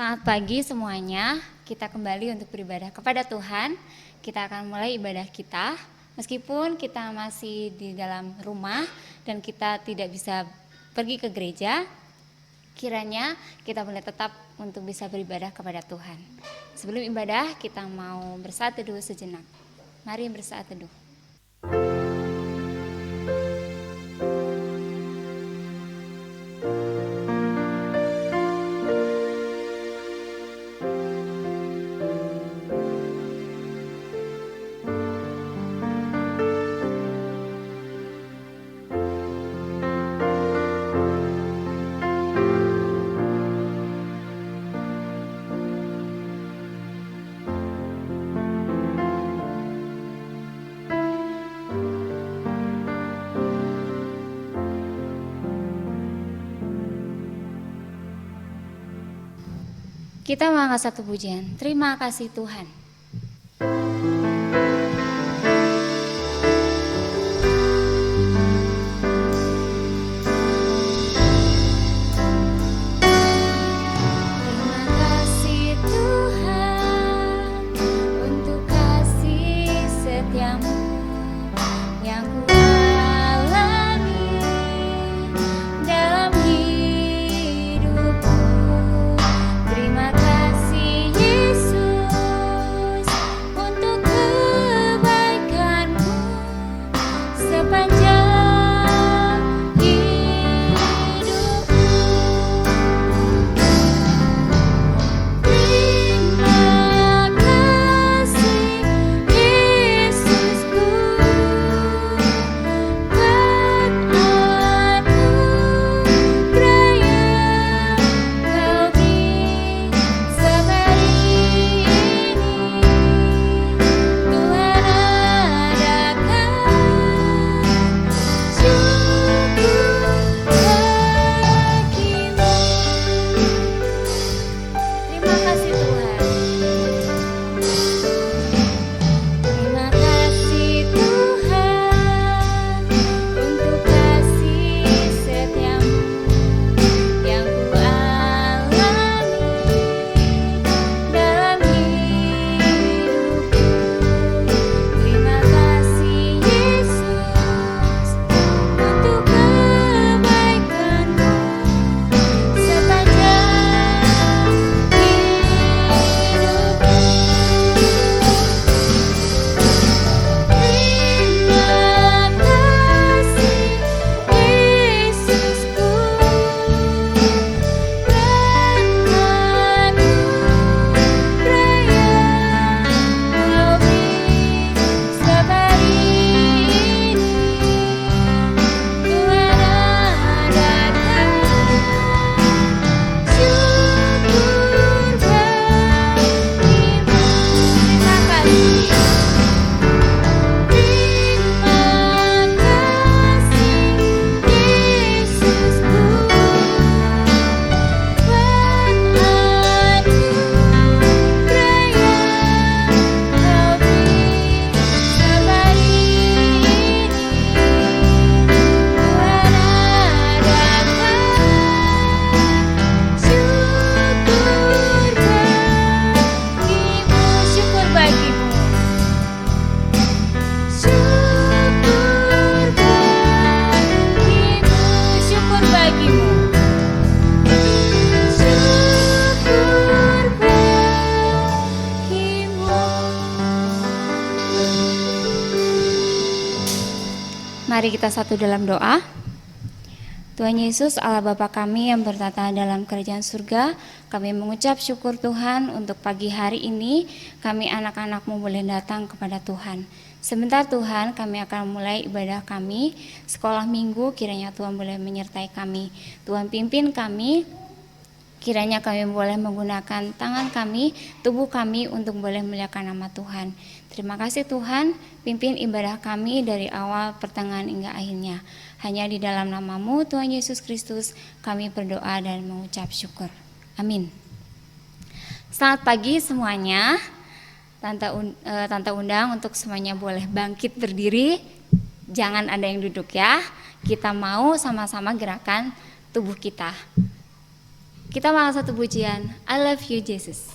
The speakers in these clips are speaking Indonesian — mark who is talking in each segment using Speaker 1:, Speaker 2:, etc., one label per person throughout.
Speaker 1: Selamat pagi semuanya, kita kembali untuk beribadah kepada Tuhan. Kita akan mulai ibadah kita, meskipun kita masih di dalam rumah dan kita tidak bisa pergi ke gereja, kiranya kita boleh tetap untuk bisa beribadah kepada Tuhan. Sebelum ibadah, kita mau bersaat teduh sejenak. Mari bersaat teduh. Kita mengangkat satu pujian. Terima kasih Tuhan. Terima kasih Tuhan untuk kasih setiamu yang kualami dalam hidupku. Terima kasih Yesus untuk kebaikanmu sepanjang hidupku. Terima kasih Yesusku, berkat anugerah yang Kau beri seperti ini. Tuhan adakan syukur bagimu. Terima kasih Tuhan. Terima kasih Tuhan untuk kasih setiamu yang kualami dalam hidupku. Terima kasih Yesus untuk kebaikanmu sepanjang hidupku. Terima kasih Yesusku, berkat anugerah yang Kau beri seperti ini. Tuhan adakan syukur bagimu. Terima kasih. Terima kasih Yesusku, berkat anugerah yang Kau beri seperti ini. Tuhan adakan syukur bagimu. Syukur bagimu. Syukur bagimu. Syukur bagimu. Mari kita satu dalam doa. Tuhan Yesus, Allah Bapa kami yang bertata dalam kerajaan surga, kami mengucap syukur Tuhan untuk pagi hari ini kami anak-anak-Mu boleh datang kepada Tuhan. Sebentar Tuhan, kami akan mulai ibadah kami, sekolah minggu, kiranya Tuhan boleh menyertai kami. Tuhan pimpin kami, kiranya kami boleh menggunakan tangan kami, tubuh kami untuk boleh memuliakan nama Tuhan. Terima kasih Tuhan, pimpin ibadah kami dari awal, pertengahan hingga akhirnya. Hanya di dalam nama-Mu Tuhan Yesus Kristus kami berdoa dan mengucap syukur. Amin. Selamat pagi semuanya. Tante undang untuk semuanya boleh bangkit berdiri. Jangan ada yang duduk ya. Kita mau sama-sama gerakan tubuh kita. Kita mau satu pujian, I love you Jesus.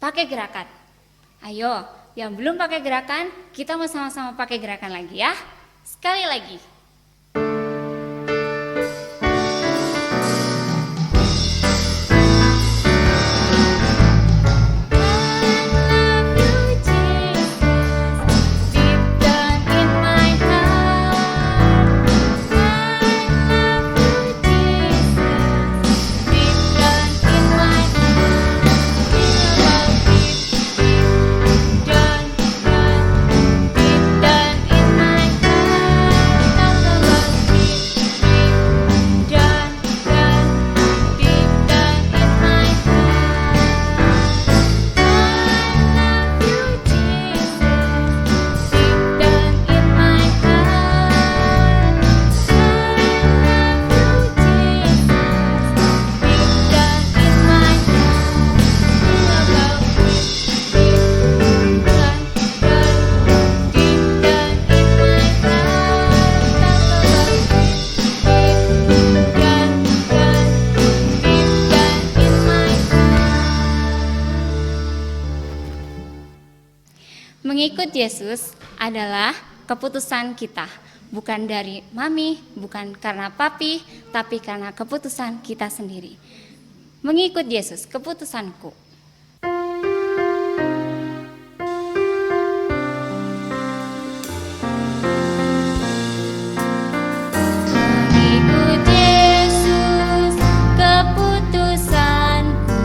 Speaker 1: Pakai gerakan. Ayo, yang belum pakai gerakan, kita mau sama-sama pakai gerakan lagi ya. Sekali lagi. Mengikut Yesus adalah keputusan kita, bukan dari mami, bukan karena papi, tapi karena keputusan kita sendiri. Mengikut Yesus, keputusanku. Mengikut Yesus, keputusanku.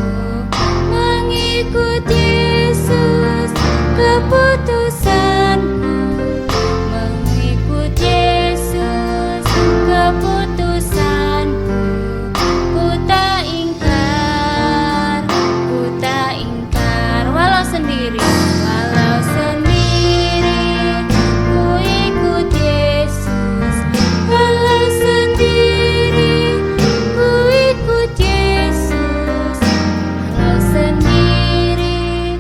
Speaker 1: Mengikut Yesus, keputusanku. Mengikut Yesus, keputusanku. Ku tak ingkar, walau sendiri, ku ikut Yesus. Walau sendiri, ku ikut Yesus. Walau sendiri,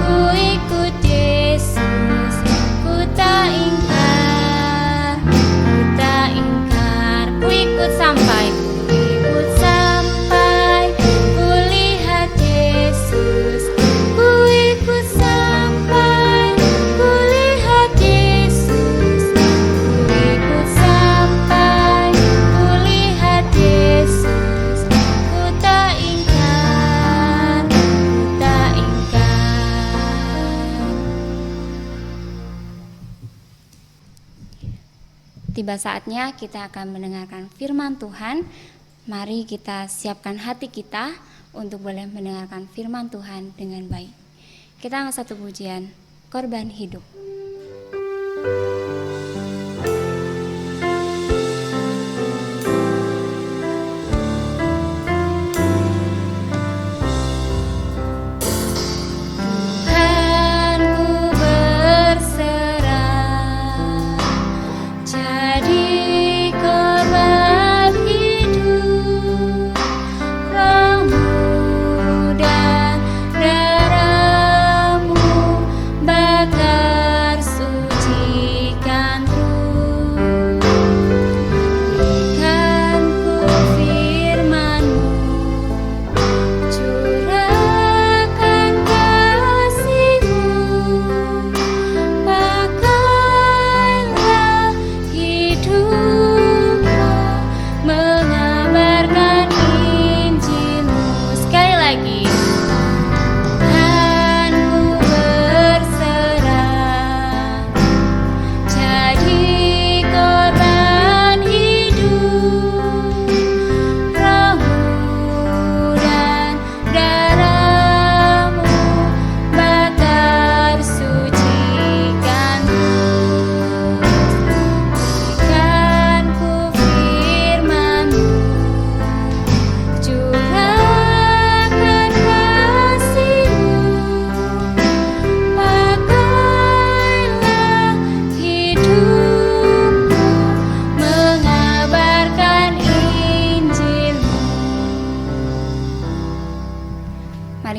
Speaker 1: ku ikut Yesus. Ku tak ingkar, ku ikut sampai, ku lihat Yesus. Ku ikut sampai, ku lihat Yesus. Ku ikut sampai, ku lihat Yesus. Ku tak ingkar, Tiba saatnya kita akan mendengarkan firman Tuhan. Mari kita siapkan hati kita untuk boleh mendengarkan firman Tuhan dengan baik. Kita angkat satu pujian, Korban Hidup. Tuhan, ku berserah, jadi korban hidup. Rohmu dan darahmu bakar sucikan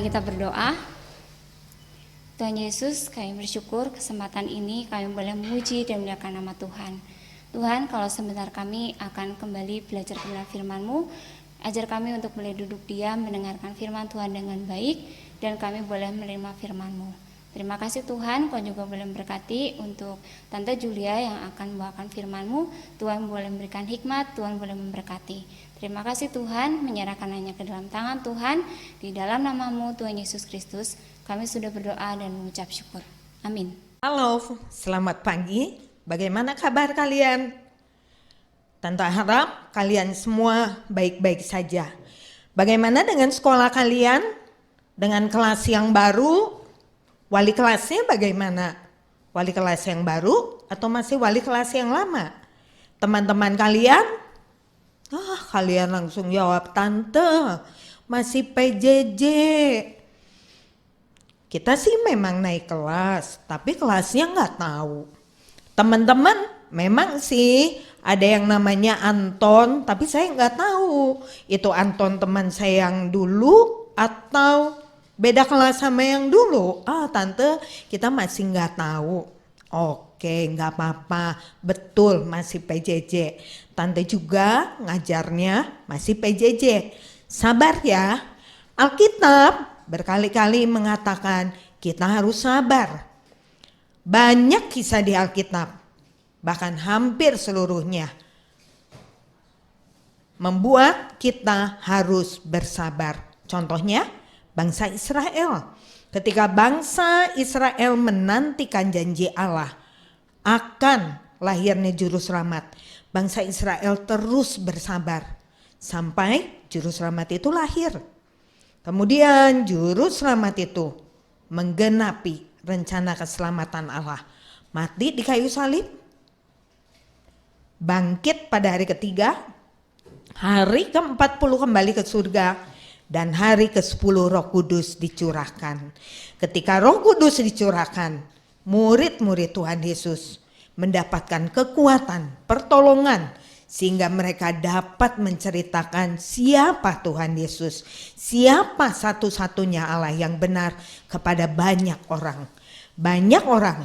Speaker 1: Mari kita berdoa. Tuhan Yesus, kami bersyukur kesempatan ini kami boleh memuji dan memuliakan nama Tuhan. Tuhan, kalau sebentar kami akan kembali belajar kebenaran firman-Mu, ajar kami untuk boleh duduk diam mendengarkan firman Tuhan dengan baik, dan kami boleh menerima firman-Mu. Terima kasih Tuhan, Kau juga boleh memberkati untuk Tante Julia yang akan membawakan firman-Mu. Tuhan boleh memberikan hikmat, Tuhan boleh memberkati. Terima kasih Tuhan, menyerahkan hanya ke dalam tangan Tuhan. Di dalam nama-Mu Tuhan Yesus Kristus, kami sudah berdoa dan mengucap syukur. Amin.
Speaker 2: Halo, selamat pagi. Bagaimana kabar kalian? Tante harap kalian semua baik-baik saja. Bagaimana dengan sekolah kalian? Dengan kelas yang baru? Wali kelasnya bagaimana? Wali kelas yang baru atau masih wali kelas yang lama? Teman-teman kalian? Kalian langsung jawab, Tante, masih PJJ. Kita sih memang naik kelas, tapi kelasnya nggak tahu. Teman-teman, memang sih ada yang namanya Anton, tapi saya nggak tahu itu Anton teman saya yang dulu atau beda kelas sama yang dulu. Tante, kita masih nggak tahu. Oke, nggak apa-apa. Betul, masih PJJ. Tante juga ngajarnya masih PJJ. Sabar ya. Alkitab berkali-kali mengatakan kita harus sabar. Banyak kisah di Alkitab, bahkan hampir seluruhnya, membuat kita harus bersabar. Contohnya, bangsa Israel. Ketika bangsa Israel menantikan janji Allah akan lahirnya juru selamat, bangsa Israel terus bersabar sampai juru selamat itu lahir. Kemudian juru selamat itu menggenapi rencana keselamatan Allah. Mati di kayu salib, bangkit pada hari ketiga, hari ke-40 kembali ke surga, dan hari ke-10 Roh Kudus dicurahkan. Ketika Roh Kudus dicurahkan, murid-murid Tuhan Yesus mendapatkan kekuatan, pertolongan, sehingga mereka dapat menceritakan siapa Tuhan Yesus, siapa satu-satunya Allah yang benar kepada banyak orang. Banyak orang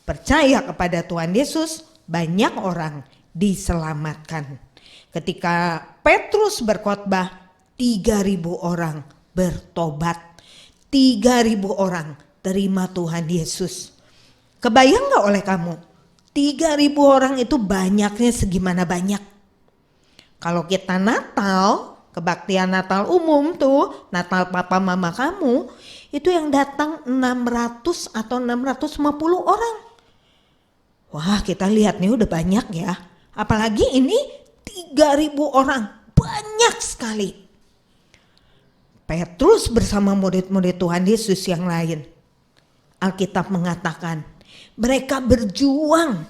Speaker 2: percaya kepada Tuhan Yesus, banyak orang diselamatkan. Ketika Petrus berkhotbah, 3.000 orang bertobat, 3.000 orang terima Tuhan Yesus. Kebayang gak oleh kamu? 3.000 orang itu banyaknya segimana banyak. Kalau kita Natal, kebaktian Natal umum tuh, Natal papa mama kamu, itu yang datang 600 atau 650 orang. Wah, kita lihat nih udah banyak ya. Apalagi ini 3.000 orang, banyak sekali. Petrus bersama murid-murid Tuhan Yesus yang lain, Alkitab mengatakan mereka berjuang,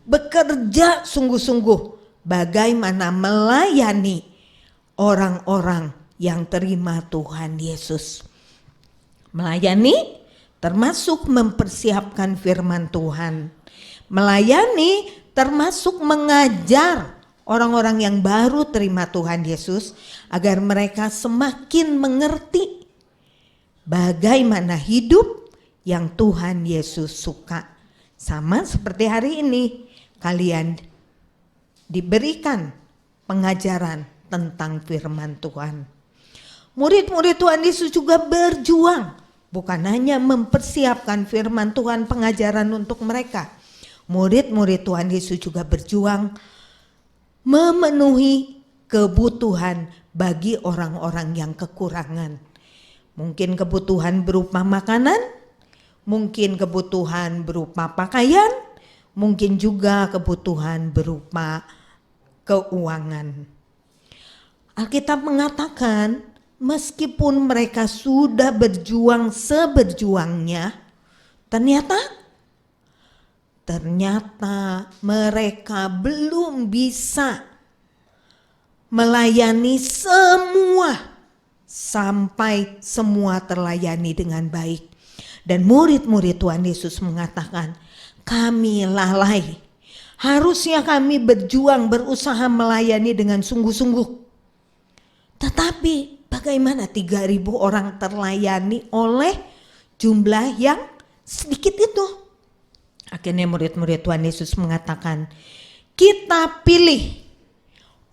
Speaker 2: bekerja sungguh-sungguh bagaimana melayani orang-orang yang terima Tuhan Yesus. Melayani termasuk mempersiapkan firman Tuhan. Melayani termasuk mengajar orang-orang yang baru terima Tuhan Yesus agar mereka semakin mengerti bagaimana hidup yang Tuhan Yesus suka. Sama seperti hari ini kalian diberikan pengajaran tentang firman Tuhan. Murid-murid Tuhan Yesus juga berjuang, bukan hanya mempersiapkan firman Tuhan, pengajaran untuk mereka. Murid-murid Tuhan Yesus juga berjuang memenuhi kebutuhan bagi orang-orang yang kekurangan. Mungkin kebutuhan berupa makanan, mungkin kebutuhan berupa pakaian, mungkin juga kebutuhan berupa keuangan. Alkitab mengatakan meskipun mereka sudah berjuang seberjuangnya, ternyata mereka belum bisa melayani semua sampai semua terlayani dengan baik. Dan murid-murid Tuhan Yesus mengatakan, kami lalai. Harusnya kami berjuang, berusaha melayani dengan sungguh-sungguh. Tetapi Bagaimana 3.000 orang terlayani oleh jumlah yang sedikit itu? Akhirnya murid-murid Tuhan Yesus mengatakan, kita pilih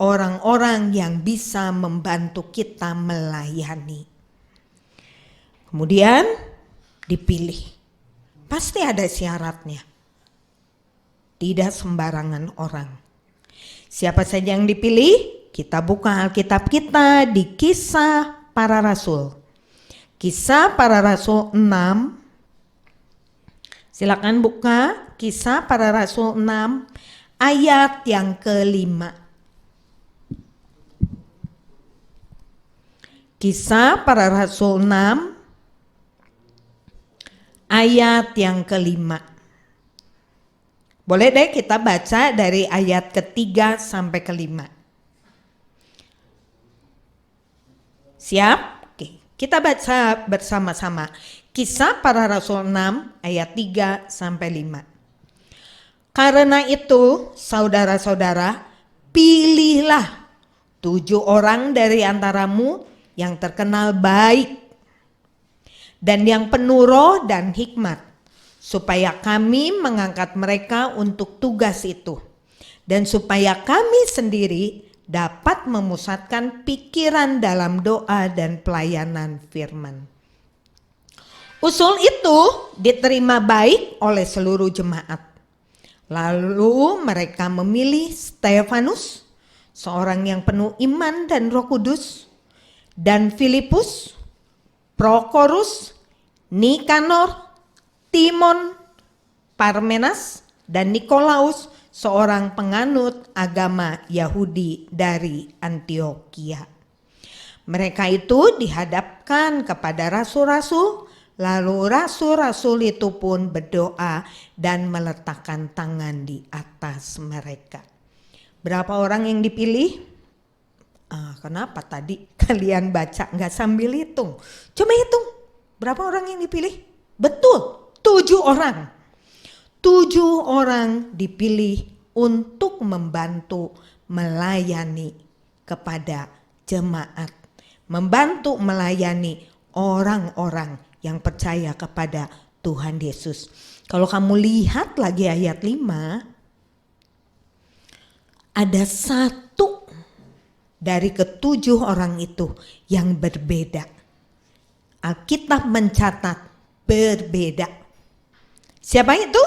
Speaker 2: orang-orang yang bisa membantu kita melayani. Kemudian dipilih. Pasti ada syaratnya. Tidak sembarangan orang. Siapa saja yang dipilih? Kita buka Alkitab kita di Kisah Para Rasul. Kisah Para Rasul 6. Silakan buka Kisah Para Rasul 6 ayat yang ke-5. Kisah Para Rasul 6 ayat yang ke-5. Boleh deh kita baca dari ayat ke-3 sampai ke-5. Siap? Oke, kita baca bersama-sama. Kisah Para Rasul 6 ayat 3 sampai 5. Karena itu, saudara-saudara, pilihlah 7 orang dari antaramu yang terkenal baik dan yang penuh roh dan hikmat, supaya kami mengangkat mereka untuk tugas itu, dan supaya kami sendiri dapat memusatkan pikiran dalam doa dan pelayanan firman. Usul itu diterima baik oleh seluruh jemaat. Lalu mereka memilih Stefanus, seorang yang penuh iman dan Roh Kudus, dan Filipus, Prokorus, Nikanor, Timon, Parmenas, dan Nikolaus, seorang penganut agama Yahudi dari Antiokhia. Mereka itu dihadapkan kepada rasul-rasul, lalu rasul-rasul itu pun berdoa dan meletakkan tangan di atas mereka. Berapa orang yang dipilih? Kenapa tadi kalian baca nggak sambil hitung? Coba hitung, berapa orang yang dipilih? Betul, 7 orang. 7 orang dipilih untuk membantu melayani kepada jemaat. Membantu melayani orang-orang yang percaya kepada Tuhan Yesus. Kalau kamu lihat lagi ayat 5, ada 1 dari ke-7 orang itu yang berbeda. Alkitab mencatat berbeda. Siapa itu?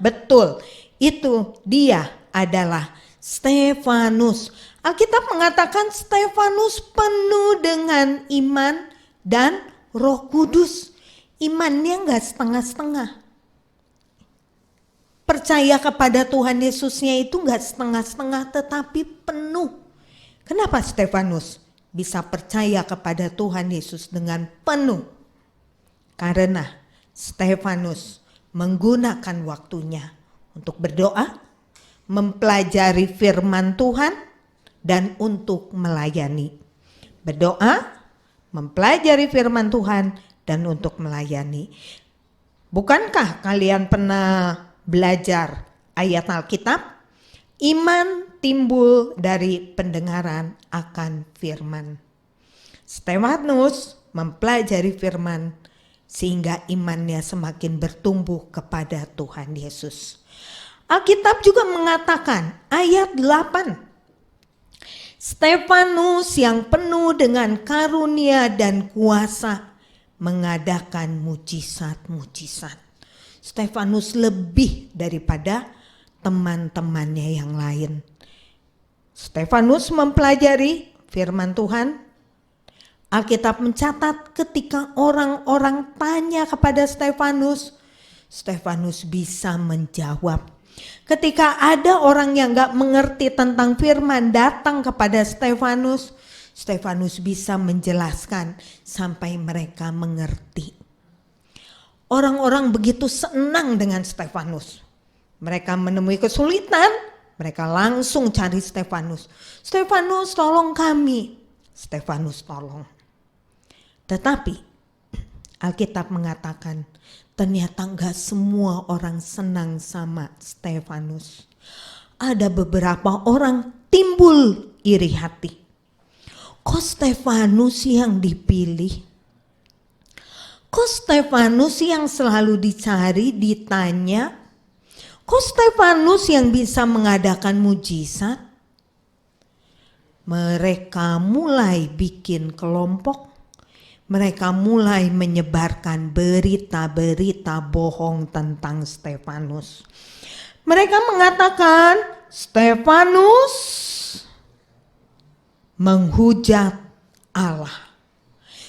Speaker 2: Betul. Itu dia adalah Stefanus. Alkitab mengatakan Stefanus penuh dengan iman dan Roh Kudus. Imannya enggak setengah-setengah. Percaya kepada Tuhan Yesusnya itu enggak setengah-setengah, tetapi penuh. Kenapa Stefanus bisa percaya kepada Tuhan Yesus dengan penuh? Karena Stefanus menggunakan waktunya untuk berdoa, mempelajari firman Tuhan, dan untuk melayani. Berdoa, mempelajari firman Tuhan, dan untuk melayani. Bukankah kalian pernah belajar ayat Alkitab? Iman timbul dari pendengaran akan firman. Stefanus mempelajari firman sehingga imannya semakin bertumbuh kepada Tuhan Yesus. Alkitab juga mengatakan ayat 8. Stefanus yang penuh dengan karunia dan kuasa mengadakan mujizat-mujizat. Stefanus lebih daripada teman-temannya yang lain. Stefanus mempelajari firman Tuhan. Alkitab mencatat ketika orang-orang tanya kepada Stefanus, Stefanus bisa menjawab. Ketika ada orang yang gak mengerti tentang firman datang kepada Stefanus, Stefanus bisa menjelaskan sampai mereka mengerti. Orang-orang begitu senang dengan Stefanus. Mereka menemui kesulitan, mereka langsung cari Stefanus. Stefanus tolong kami. Stefanus tolong. Tetapi Alkitab mengatakan ternyata enggak semua orang senang sama Stefanus. Ada beberapa orang timbul iri hati. Kok Stefanus yang dipilih? Kok Stefanus yang selalu dicari, ditanya? Kok Stefanus yang bisa mengadakan mujizat? Mereka mulai bikin kelompok. Mereka mulai menyebarkan berita-berita bohong tentang Stefanus. Mereka mengatakan Stefanus menghujat Allah.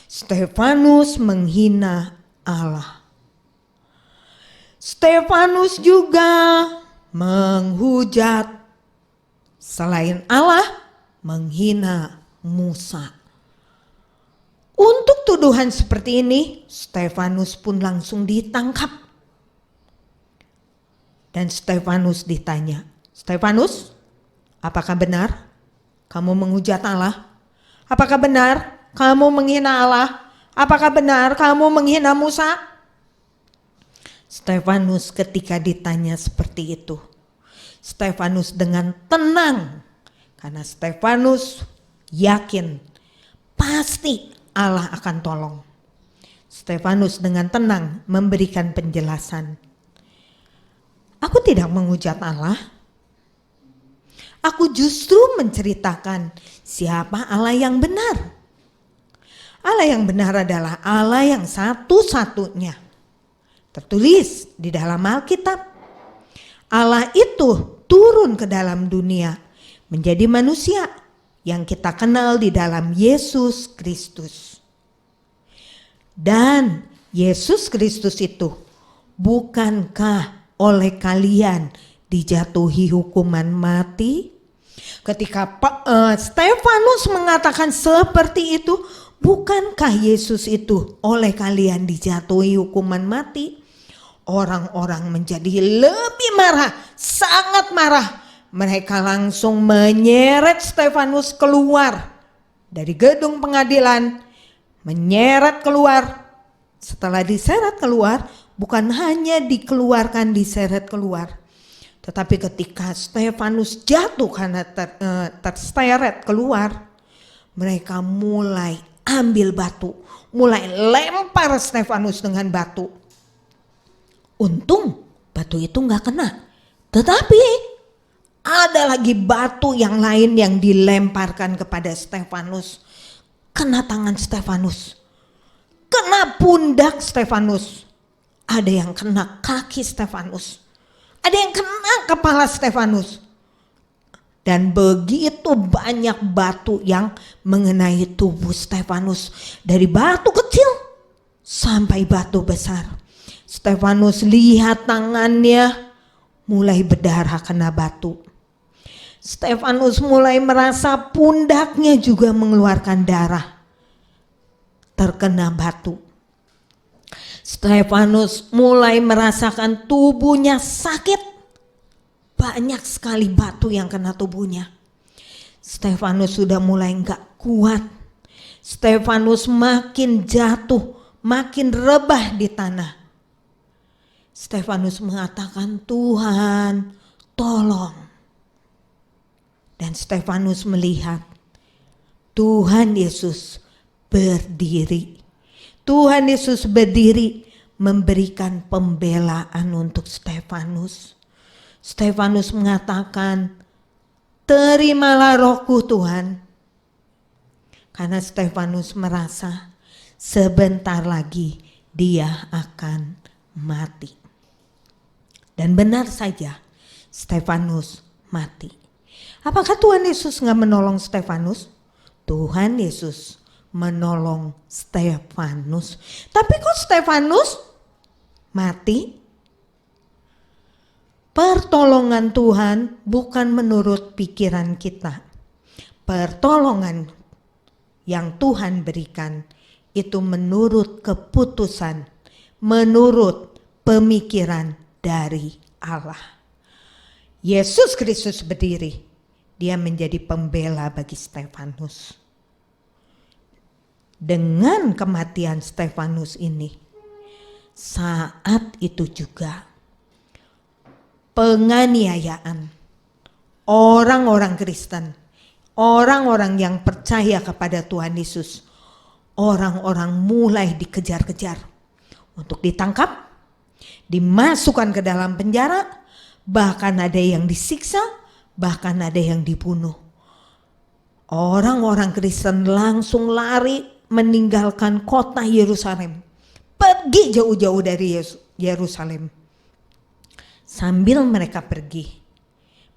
Speaker 2: Stefanus menghina Allah. Stefanus juga menghujat selain Allah, menghina Musa. Untuk tuduhan seperti ini, Stefanus pun langsung ditangkap. Dan Stefanus ditanya, Stefanus, apakah benar kamu menghujat Allah? Apakah benar kamu menghina Allah? Apakah benar kamu menghina Musa? Stefanus ketika ditanya seperti itu, Stefanus dengan tenang, karena Stefanus yakin pasti Allah akan tolong. Stefanus dengan tenang memberikan penjelasan. Aku tidak menghujat Allah. Aku justru menceritakan siapa Allah yang benar. Allah yang benar adalah Allah yang satu-satunya. Tertulis di dalam Alkitab. Allah itu turun ke dalam dunia menjadi manusia yang kita kenal di dalam Yesus Kristus. Dan Yesus Kristus itu bukankah oleh kalian dijatuhi hukuman mati? Ketika Stefanus mengatakan seperti itu, bukankah Yesus itu oleh kalian dijatuhi hukuman mati? Orang-orang menjadi lebih marah, sangat marah. Mereka langsung menyeret Stefanus keluar dari gedung pengadilan, menyeret keluar. Setelah diseret keluar, bukan hanya dikeluarkan, diseret keluar, tetapi ketika Stefanus jatuh karena terseret keluar, mereka mulai ambil batu, mulai lempar Stefanus dengan batu. Untung batu itu nggak kena, tetapi ada lagi batu yang lain yang dilemparkan kepada Stefanus. Kena tangan Stefanus, kena pundak Stefanus, ada yang kena kaki Stefanus, ada yang kena kepala Stefanus. Dan begitu banyak batu yang mengenai tubuh Stefanus, dari batu kecil sampai batu besar. Stefanus lihat tangannya mulai berdarah kena batu. Stefanus mulai merasa pundaknya juga mengeluarkan darah, terkena batu. Stefanus mulai merasakan tubuhnya sakit. Banyak sekali batu yang kena tubuhnya. Stefanus sudah mulai enggak kuat. Stefanus makin jatuh, makin rebah di tanah. Stefanus mengatakan, Tuhan, tolong. Dan Stefanus melihat Tuhan Yesus berdiri. Tuhan Yesus berdiri memberikan pembelaan untuk Stefanus. Stefanus mengatakan, terimalah rohku Tuhan. Karena Stefanus merasa sebentar lagi dia akan mati. Dan benar saja Stefanus mati. Apakah Tuhan Yesus gak menolong Stefanus? Tuhan Yesus menolong Stefanus. Tapi kok Stefanus mati? Pertolongan Tuhan bukan menurut pikiran kita. Pertolongan yang Tuhan berikan itu menurut keputusan, menurut pemikiran dari Allah. Yesus Kristus berdiri. Dia menjadi pembela bagi Stefanus. Dengan kematian Stefanus ini, saat itu juga penganiayaan orang-orang Kristen, orang-orang yang percaya kepada Tuhan Yesus, orang-orang mulai dikejar-kejar untuk ditangkap, dimasukkan ke dalam penjara, bahkan ada yang disiksa, bahkan ada yang dibunuh. Orang-orang Kristen langsung lari meninggalkan kota Yerusalem, pergi jauh-jauh dari Yerusalem. Sambil mereka pergi,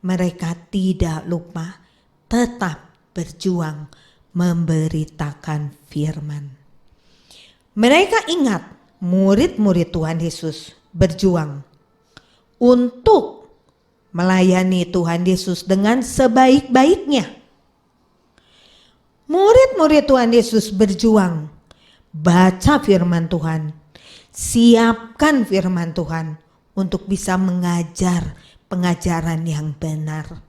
Speaker 2: mereka tidak lupa tetap berjuang memberitakan firman. Mereka ingat murid-murid Tuhan Yesus berjuang untuk melayani Tuhan Yesus dengan sebaik-baiknya. Murid-murid Tuhan Yesus berjuang baca firman Tuhan, siapkan firman Tuhan untuk bisa mengajar pengajaran yang benar.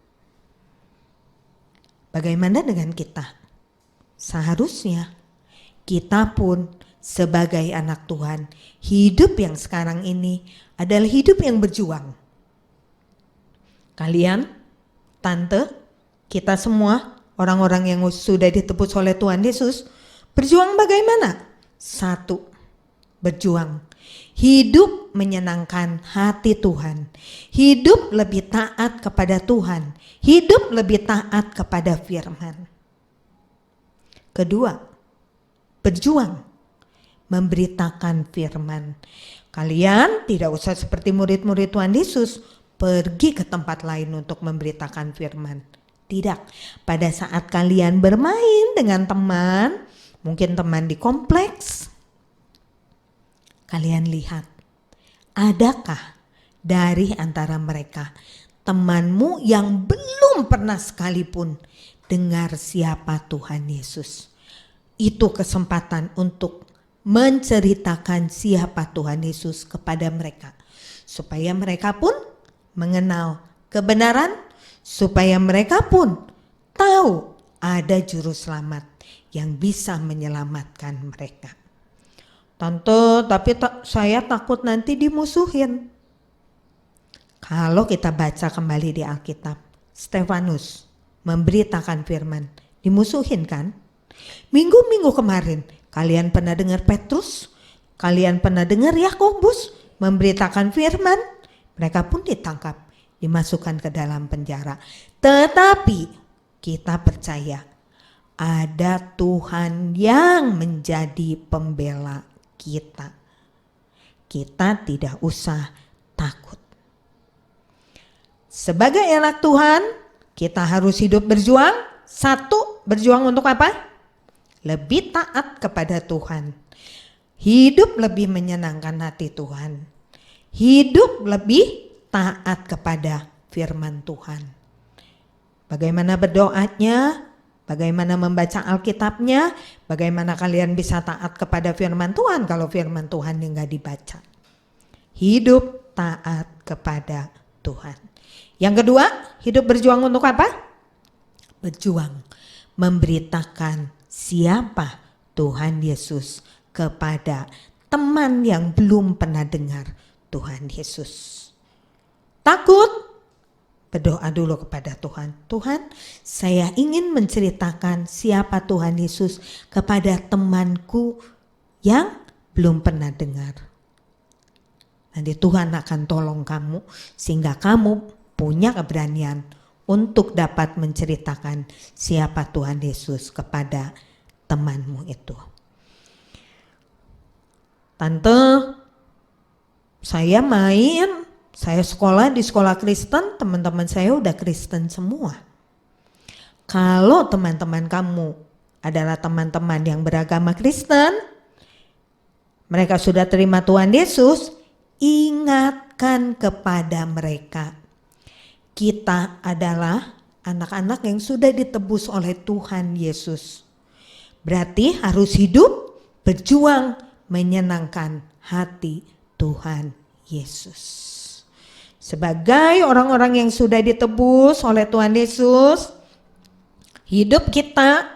Speaker 2: Bagaimana dengan kita? Seharusnya kita pun sebagai anak Tuhan, hidup yang sekarang ini adalah hidup yang berjuang. Kalian, tante, kita semua orang-orang yang sudah ditebus oleh Tuhan Yesus, berjuang bagaimana? Satu, berjuang. Hidup menyenangkan hati Tuhan. Hidup lebih taat kepada Tuhan. Hidup lebih taat kepada firman. Kedua, berjuang memberitakan firman. Kalian tidak usah seperti murid-murid Tuhan Yesus pergi ke tempat lain untuk memberitakan firman. Tidak, pada saat kalian bermain dengan teman, mungkin teman di kompleks, kalian lihat, adakah dari antara mereka temanmu yang belum pernah sekalipun dengar siapa Tuhan Yesus? Itu kesempatan untuk menceritakan siapa Tuhan Yesus kepada mereka, supaya mereka pun mengenal kebenaran, supaya mereka pun tahu ada juru selamat yang bisa menyelamatkan mereka. Tante, tapi saya takut nanti dimusuhin. Kalau kita baca kembali di Alkitab, Stefanus memberitakan firman, dimusuhin kan? Minggu-minggu kemarin, kalian pernah dengar Petrus? Kalian pernah dengar Yakobus memberitakan firman? Mereka pun ditangkap, dimasukkan ke dalam penjara. Tetapi kita percaya ada Tuhan yang menjadi pembela kita. Kita tidak usah takut. Sebagai anak Tuhan, kita harus hidup berjuang. Satu, berjuang untuk apa? Lebih taat kepada Tuhan. Hidup lebih menyenangkan hati Tuhan. Hidup lebih taat kepada firman Tuhan. Bagaimana berdoanya? Bagaimana membaca Alkitabnya? Bagaimana kalian bisa taat kepada firman Tuhan kalau firman Tuhan yang gak dibaca? Hidup taat kepada Tuhan. Yang kedua, hidup berjuang untuk apa? Berjuang memberitakan siapa Tuhan Yesus kepada teman yang belum pernah dengar Tuhan Yesus. Takut? Berdoa dulu kepada Tuhan. Tuhan, saya ingin menceritakan siapa Tuhan Yesus kepada temanku yang belum pernah dengar. Nanti Tuhan akan tolong kamu sehingga kamu punya keberanian untuk dapat menceritakan siapa Tuhan Yesus kepada temanmu itu. Tante, saya sekolah di sekolah Kristen, teman-teman saya udah Kristen semua. Kalau teman-teman kamu adalah teman-teman yang beragama Kristen, mereka sudah terima Tuhan Yesus, ingatkan kepada mereka. Kita adalah anak-anak yang sudah ditebus oleh Tuhan Yesus. Berarti harus hidup, berjuang, menyenangkan hati Tuhan Yesus. Sebagai orang-orang yang sudah ditebus oleh Tuhan Yesus, hidup kita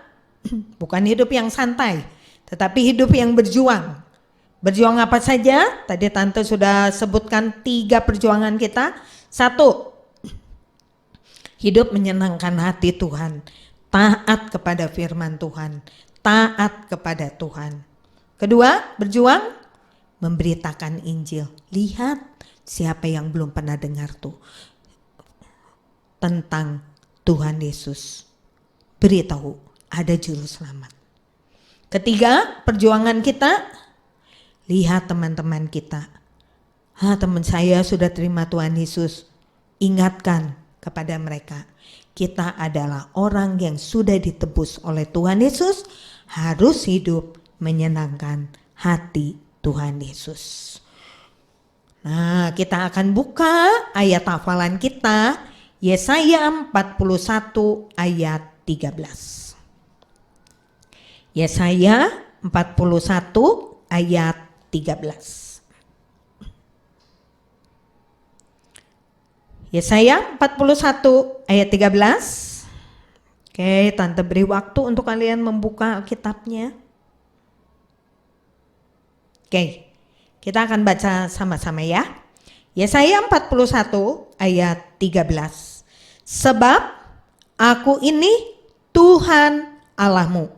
Speaker 2: bukan hidup yang santai, tetapi hidup yang berjuang. Berjuang apa saja? Tadi Tante sudah sebutkan 3 perjuangan kita. 1, hidup menyenangkan hati Tuhan. taat kepada firman Tuhan, taat kepada Tuhan. Kedua, berjuang memberitakan Injil. Lihat siapa yang belum pernah dengar tuh tentang Tuhan Yesus. Beritahu ada juru selamat. Ketiga, perjuangan kita, lihat teman-teman kita. Teman saya sudah terima Tuhan Yesus. Ingatkan kepada mereka, kita adalah orang yang sudah ditebus oleh Tuhan Yesus, harus hidup menyenangkan hati Tuhan Yesus. Nah, kita akan buka ayat hafalan kita, Yesaya 41 ayat 13. Yesaya 41 ayat 13. Yesaya 41 ayat 13. Oke, Tante beri waktu untuk kalian membuka Alkitabnya. Oke, kita akan baca sama-sama ya. Yesaya 41 ayat 13. Sebab aku ini Tuhan Allahmu,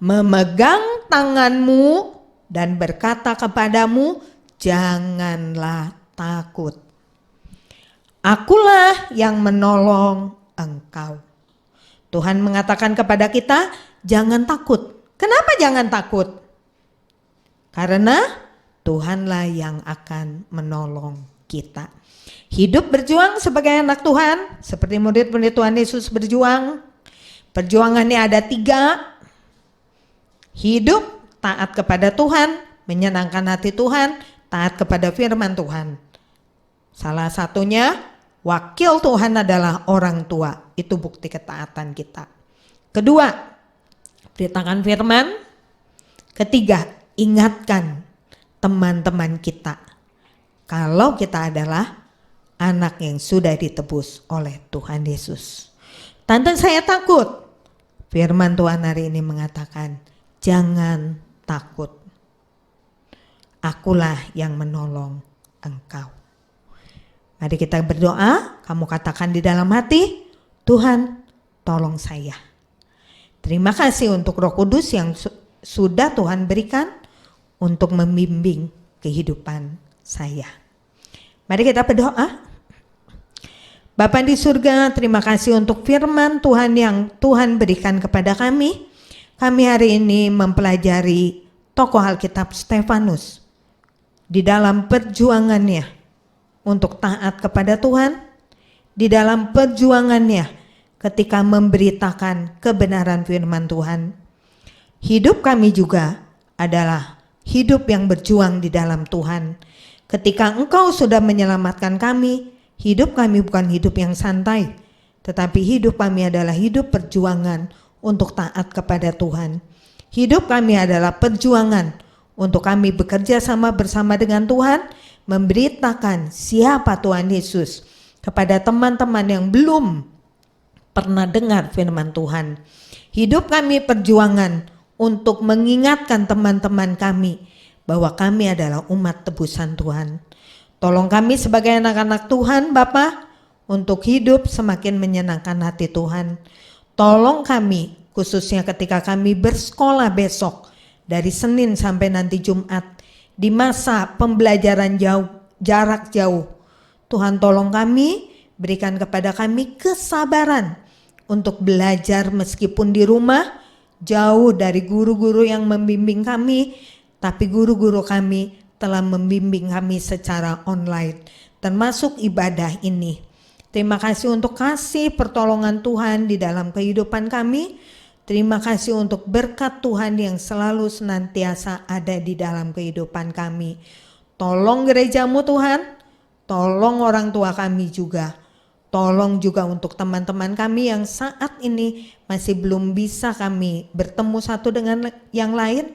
Speaker 2: memegang tanganmu dan berkata kepadamu, janganlah takut. Akulah yang menolong engkau. Tuhan mengatakan kepada kita, jangan takut. Kenapa jangan takut? Karena Tuhanlah yang akan menolong kita. Hidup berjuang sebagai anak Tuhan, seperti murid-murid Tuhan Yesus berjuang. Perjuangannya ada 3. Hidup taat kepada Tuhan, menyenangkan hati Tuhan, taat kepada firman Tuhan. Salah satunya, wakil Tuhan adalah orang tua. Itu bukti ketaatan kita. Kedua, beritakan firman. Ketiga, ingatkan teman-teman kita kalau kita adalah anak yang sudah ditebus oleh Tuhan Yesus. Tante, saya takut. Firman Tuhan hari ini mengatakan, jangan takut. Akulah yang menolong engkau. Mari kita berdoa. Kamu katakan di dalam hati, Tuhan tolong saya. Terima kasih untuk Roh Kudus yang sudah Tuhan berikan untuk membimbing kehidupan saya. Mari kita berdoa. Bapa di surga, terima kasih untuk firman Tuhan yang Tuhan berikan kepada kami. Kami hari ini mempelajari tokoh Alkitab Stefanus di dalam perjuangannya untuk taat kepada Tuhan, di dalam perjuangannya ketika memberitakan kebenaran firman Tuhan. Hidup kami juga adalah hidup yang berjuang di dalam Tuhan. Ketika Engkau sudah menyelamatkan kami, hidup kami bukan hidup yang santai, tetapi hidup kami adalah hidup perjuangan untuk taat kepada Tuhan. Hidup kami adalah perjuangan untuk kami bekerja sama bersama dengan Tuhan, memberitakan siapa Tuhan Yesus kepada teman-teman yang belum pernah dengar firman Tuhan. Hidup kami perjuangan untuk mengingatkan teman-teman kami bahwa kami adalah umat tebusan Tuhan. Tolong kami sebagai anak-anak Tuhan, Bapa, untuk hidup semakin menyenangkan hati Tuhan. Tolong kami, khususnya ketika kami bersekolah besok, dari Senin sampai nanti Jumat, di masa pembelajaran jarak jauh. Tuhan tolong kami, berikan kepada kami kesabaran untuk belajar meskipun di rumah, jauh dari guru-guru yang membimbing kami, tapi guru-guru kami telah membimbing kami secara online, termasuk ibadah ini. Terima kasih untuk kasih pertolongan Tuhan di dalam kehidupan kami. Terima kasih untuk berkat Tuhan yang selalu senantiasa ada di dalam kehidupan kami. Tolong gerejamu Tuhan, tolong orang tua kami juga. Tolong juga untuk teman-teman kami yang saat ini masih belum bisa kami bertemu satu dengan yang lain.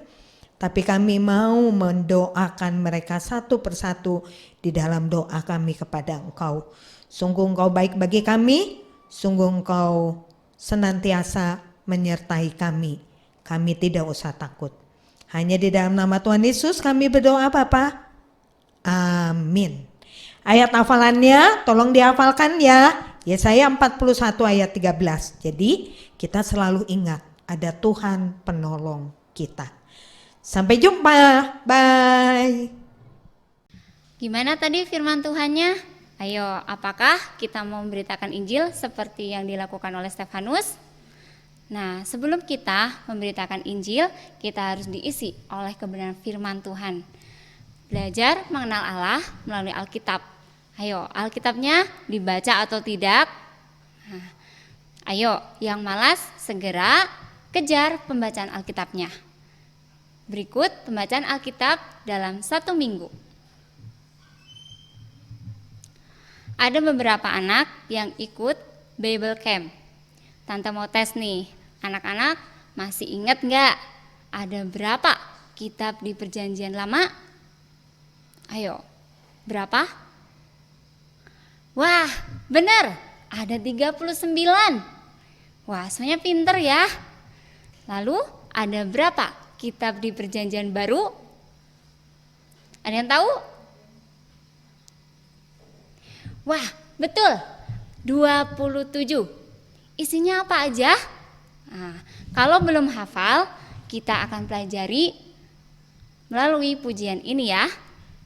Speaker 2: Tapi kami mau mendoakan mereka satu persatu di dalam doa kami kepada Engkau. Sungguh Engkau baik bagi kami, sungguh Engkau senantiasa menyertai kami. Kami tidak usah takut. Hanya di dalam nama Tuhan Yesus kami berdoa Bapa. Amin. Ayat hafalannya tolong dihafalkan ya. Yesaya 41 ayat 13. Jadi kita selalu ingat ada Tuhan penolong kita. Sampai jumpa. Bye.
Speaker 1: Gimana tadi firman Tuhannya? Ayo, apakah kita mau memberitakan Injil seperti yang dilakukan oleh Stefanus? Nah, sebelum kita memberitakan Injil, kita harus diisi oleh kebenaran firman Tuhan. Belajar mengenal Allah melalui Alkitab. Ayo, Alkitabnya dibaca atau tidak? Nah, ayo, yang malas segera kejar pembacaan Alkitabnya. Berikut pembacaan Alkitab dalam 1 minggu. Ada beberapa anak yang ikut Bible Camp. Tante mau tes nih, anak-anak masih ingat nggak ada berapa kitab di Perjanjian Lama? Ayo, berapa? Wah, benar, ada 39. Wah, semuanya pinter ya. Lalu ada berapa kitab di Perjanjian Baru? Ada yang tahu? Wah, betul, 27. Isinya apa aja? Nah, kalau belum hafal, kita akan pelajari melalui pujian ini ya.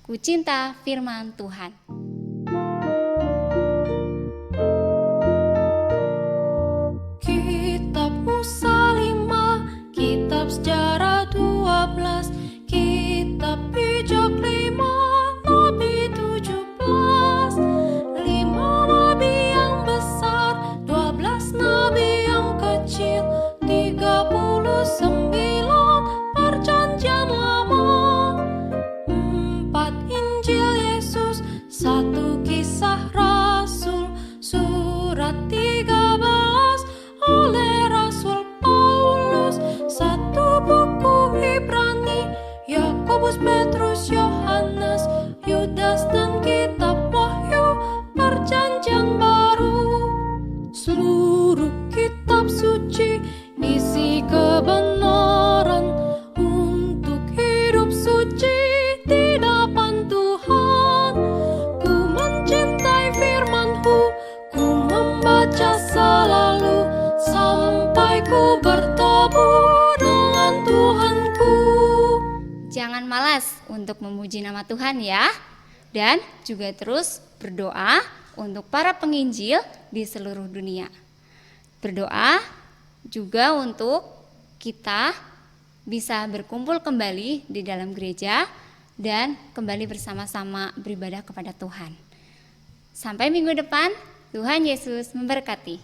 Speaker 1: Ku cinta firman Tuhan.
Speaker 3: Kitab Musa 5, kitab sejarah 12, kitab bijak 5, nabi 17, 5 nabi yang besar, 12 nabi yang kecil, 39 perjanjian lama, 4 Injil Yesus, 1 kisah Rasul, surat 13 oleh Rasul Paulus, 1 buku Ibrani, Yakobus, Petrus, Yohanes, Yudas dan kitab Wahyu, perjanjian baru. Seluruh kitab suci isi kebenaran untuk hidup suci di hadapan Tuhan. Ku mencintai firman-Mu, ku membaca selalu sampai ku bertemu dengan Tuhanku.
Speaker 1: Jangan malas untuk memuji nama Tuhan ya. Dan juga terus berdoa untuk para penginjil di seluruh dunia. Berdoa juga untuk kita bisa berkumpul kembali di dalam gereja dan kembali bersama-sama beribadah kepada Tuhan. Sampai minggu depan, Tuhan Yesus memberkati.